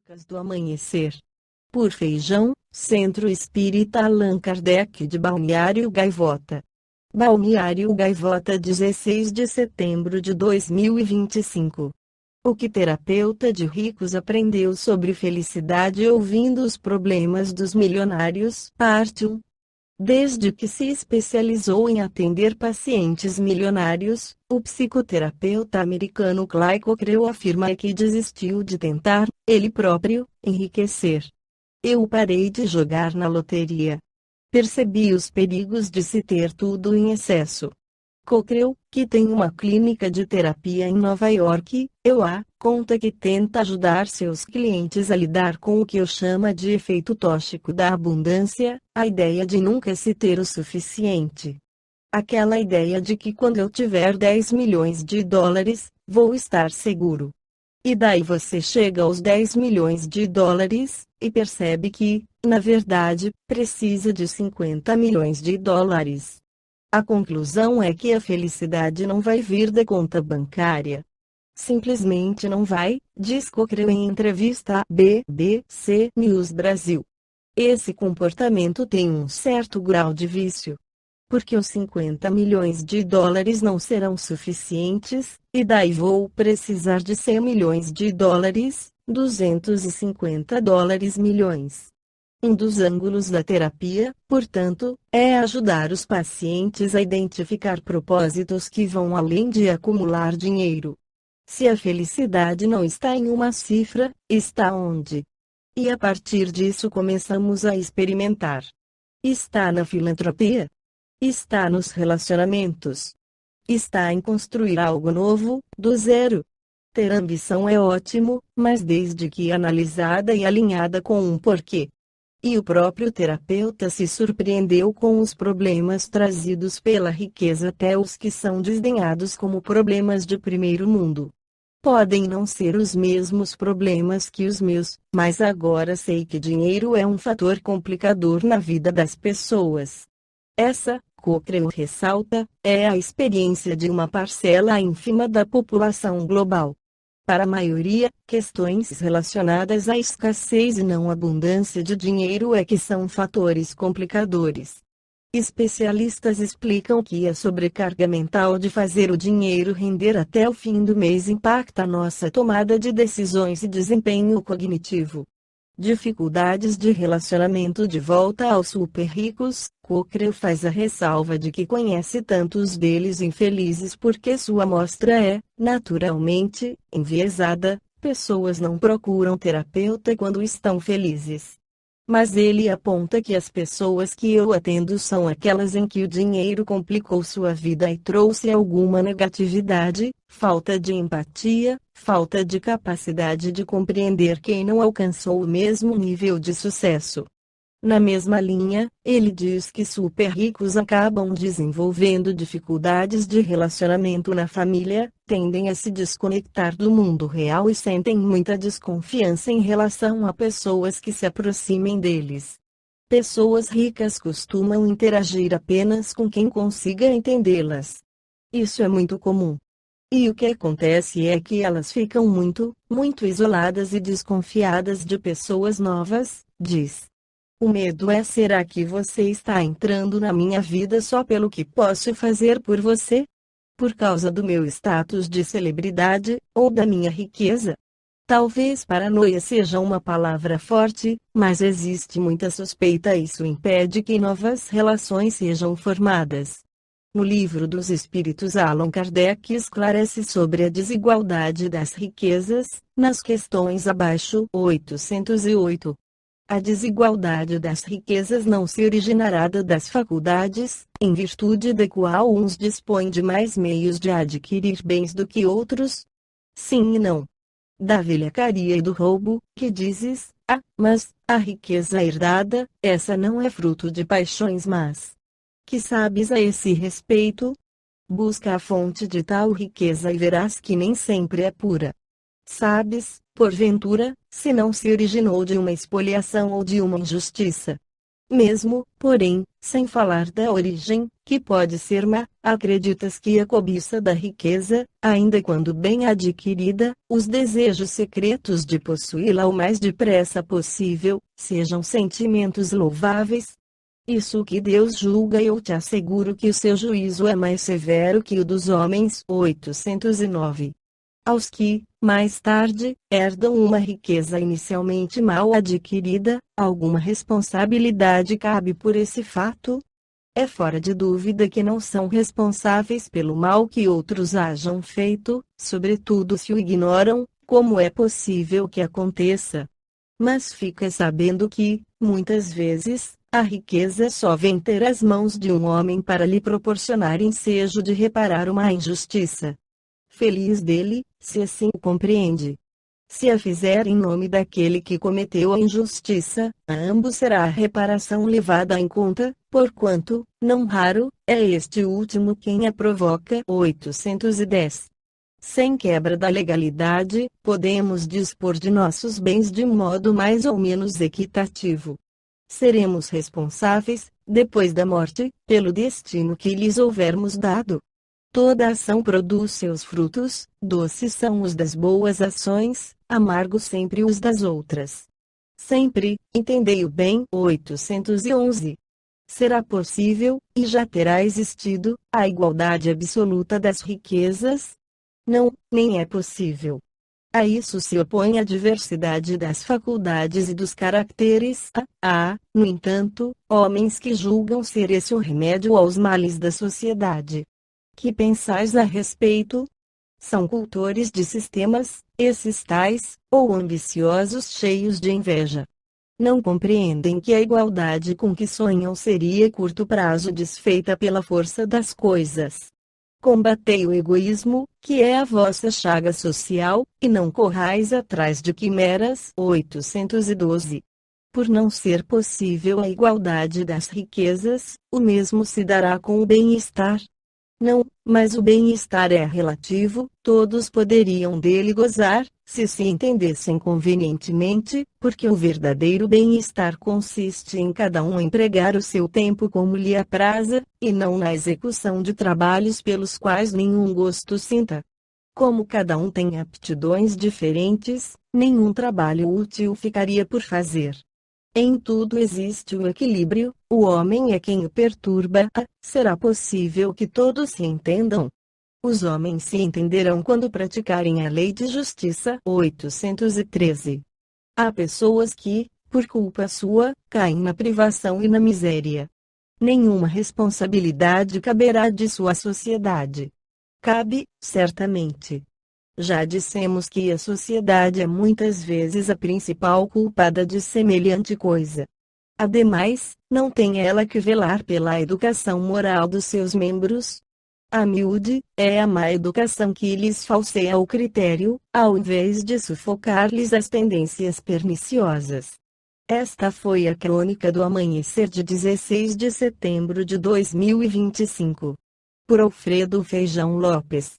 Crônicas do Amanhecer. Por Feijão, Centro Espírita Allan Kardec de Balneário Gaivota. Balneário Gaivota, 16 de setembro de 2025. O que terapeuta de ricos aprendeu sobre felicidade ouvindo os problemas dos milionários? Parte 1. Desde que se especializou em atender pacientes milionários, o psicoterapeuta americano Clay Cochrane afirma que desistiu de tentar, ele próprio, enriquecer. Eu parei de jogar na loteria. Percebi os perigos de se ter tudo em excesso. Cochrane, que tem uma clínica de terapia em Nova York, conta que tenta ajudar seus clientes a lidar com o que eu chamo de efeito tóxico da abundância, a ideia de nunca se ter o suficiente. Aquela ideia de que quando eu tiver 10 milhões de dólares, vou estar seguro. E daí você chega aos 10 milhões de dólares, e percebe que, na verdade, precisa de 50 milhões de dólares. A conclusão é que a felicidade não vai vir da conta bancária. Simplesmente não vai, diz Cochrane em entrevista à BBC News Brasil. Esse comportamento tem um certo grau de vício. Porque os 50 milhões de dólares não serão suficientes, e daí vou precisar de 100 milhões de dólares, 250 dólares milhões. Um dos ângulos da terapia, portanto, é ajudar os pacientes a identificar propósitos que vão além de acumular dinheiro. Se a felicidade não está em uma cifra, está onde? E a partir disso começamos a experimentar. Está na filantropia? Está nos relacionamentos? Está em construir algo novo, do zero? Ter ambição é ótimo, mas desde que analisada e alinhada com um porquê. E o próprio terapeuta se surpreendeu com os problemas trazidos pela riqueza, até os que são desdenhados como problemas de primeiro mundo. Podem não ser os mesmos problemas que os meus, mas agora sei que dinheiro é um fator complicador na vida das pessoas. Essa, Cochrane ressalta, é a experiência de uma parcela ínfima da população global. Para a maioria, questões relacionadas à escassez e não abundância de dinheiro é que são fatores complicadores. Especialistas explicam que a sobrecarga mental de fazer o dinheiro render até o fim do mês impacta nossa tomada de decisões e desempenho cognitivo. Dificuldades de relacionamento. De volta aos super ricos, Cochrane faz a ressalva de que conhece tantos deles infelizes porque sua amostra é, naturalmente, enviesada. Pessoas não procuram terapeuta quando estão felizes. Mas ele aponta que as pessoas que eu atendo são aquelas em que o dinheiro complicou sua vida e trouxe alguma negatividade, falta de empatia, falta de capacidade de compreender quem não alcançou o mesmo nível de sucesso. Na mesma linha, ele diz que super ricos acabam desenvolvendo dificuldades de relacionamento na família, tendem a se desconectar do mundo real e sentem muita desconfiança em relação a pessoas que se aproximem deles. Pessoas ricas costumam interagir apenas com quem consiga entendê-las. Isso é muito comum. E o que acontece é que elas ficam muito isoladas e desconfiadas de pessoas novas, diz. O medo é: será que você está entrando na minha vida só pelo que posso fazer por você? Por causa do meu status de celebridade, ou da minha riqueza? Talvez paranoia seja uma palavra forte, mas existe muita suspeita e isso impede que novas relações sejam formadas. No Livro dos Espíritos, Allan Kardec esclarece sobre a desigualdade das riquezas, nas questões abaixo 808. A desigualdade das riquezas não se originará das faculdades, em virtude da qual uns dispõem de mais meios de adquirir bens do que outros? Sim e não. Da velhacaria e do roubo, que dizes, mas a riqueza herdada, essa não é fruto de paixões más. Que sabes a esse respeito? Busca a fonte de tal riqueza e verás que nem sempre é pura. Sabes, porventura, se não se originou de uma expoliação ou de uma injustiça? Mesmo, porém, Sem falar da origem, que pode ser má, acreditas que a cobiça da riqueza, ainda quando bem adquirida, os desejos secretos de possuí-la o mais depressa possível, sejam sentimentos louváveis? Isso que Deus julga, eu te asseguro que o seu juízo é mais severo que o dos homens. 809. Aos que, mais tarde, herdam uma riqueza inicialmente mal adquirida, alguma responsabilidade cabe por esse fato? É fora de dúvida que não são responsáveis pelo mal que outros hajam feito, sobretudo se o ignoram, como é possível que aconteça. Mas fica sabendo que, muitas vezes, a riqueza só vem ter as mãos de um homem para lhe proporcionar ensejo de reparar uma injustiça. Feliz dele, se assim o compreende. Se a fizer em nome daquele que cometeu a injustiça, a ambos será a reparação levada em conta, porquanto, não raro, é este último quem a provoca. 810. Sem quebra da legalidade, podemos dispor de nossos bens de modo mais ou menos equitativo. Seremos responsáveis, depois da morte, pelo destino que lhes houvermos dado. Toda ação produz seus frutos, doces são os das boas ações, amargos sempre os das outras. Sempre, entendei-o bem. 811. Será possível, e já terá existido, a igualdade absoluta das riquezas? Não, nem é possível. A isso se opõe a diversidade das faculdades e dos caracteres. Há, no entanto, homens que julgam ser esse o remédio aos males da sociedade. Que pensais a respeito? São cultores de sistemas, esses tais, ou ambiciosos cheios de inveja. Não compreendem que a igualdade com que sonham seria curto prazo desfeita pela força das coisas. Combatei o egoísmo, que é a vossa chaga social, e não corrais atrás de quimeras. 812. Por não ser possível a igualdade das riquezas, o mesmo se dará com o bem-estar. Não, mas o bem-estar é relativo, todos poderiam dele gozar, se entendessem convenientemente, porque o verdadeiro bem-estar consiste em cada um empregar o seu tempo como lhe apraza, e não na execução de trabalhos pelos quais nenhum gosto sinta. Como cada um tem aptidões diferentes, nenhum trabalho útil ficaria por fazer. Em tudo existe o equilíbrio, o homem é quem o perturba. Será possível que todos se entendam? Os homens se entenderão quando praticarem a lei de justiça. 813. Há pessoas que, por culpa sua, caem na privação e na miséria. Nenhuma responsabilidade caberá de sua sociedade. Cabe, certamente. Já dissemos que a sociedade é muitas vezes a principal culpada de semelhante coisa. Ademais, não tem ela que velar pela educação moral dos seus membros? A miúde, é a má educação que lhes falseia o critério, ao invés de sufocar-lhes as tendências perniciosas. Esta foi a crônica do amanhecer de 16 de setembro de 2025. Por Alfredo Feijão Lopes.